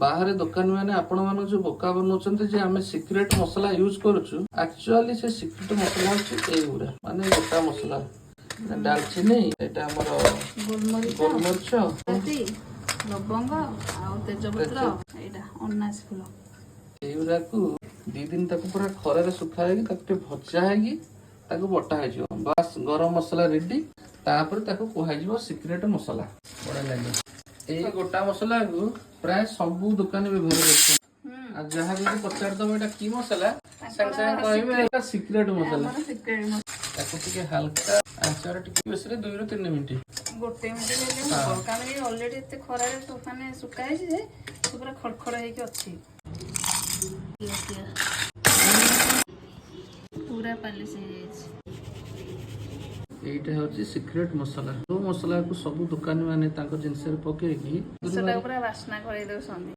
बाहर दुकान मैंने आपण मान जो बोका बनाउछन्ते जे आमे सीक्रेट मसला यूज करूछु एक्चुअली से सीक्रेट मसला होछि एगुरा माने गोटा मसला दालचीनी एटा हमर गोलमरिच लवंग आ तेजपत्र एटा अनास फूल एगुरा को 2 दिन तक पूरा खरा रे सुखा है कि भजा है कि ताको बटा है जो बस गरम मसला रेडी तापर ताको कोहाई जो सीक्रेट मसला बड़ा लागे ए गोटा मसला को प्राय सब दुकान व्यवहार करछन आ जहां भी पचार दबो एटा की मसला संग संग कहबे एटा सीक्रेट मसला ताको टिके हल्का आचार टिके बेसरे 2 ରୁ 3 मिनिट गोटे मिनिट लेले हो कारण ये ऑलरेडी इतने खरा रे माने सुका है जे पूरा खड़खड़ है कि अछि पूरा पालिश एटा होची सीक्रेट मसला जो मसला को सब दुकान माने ताको जिंस रे पके की सेटा पूरा वासना करे दो संदी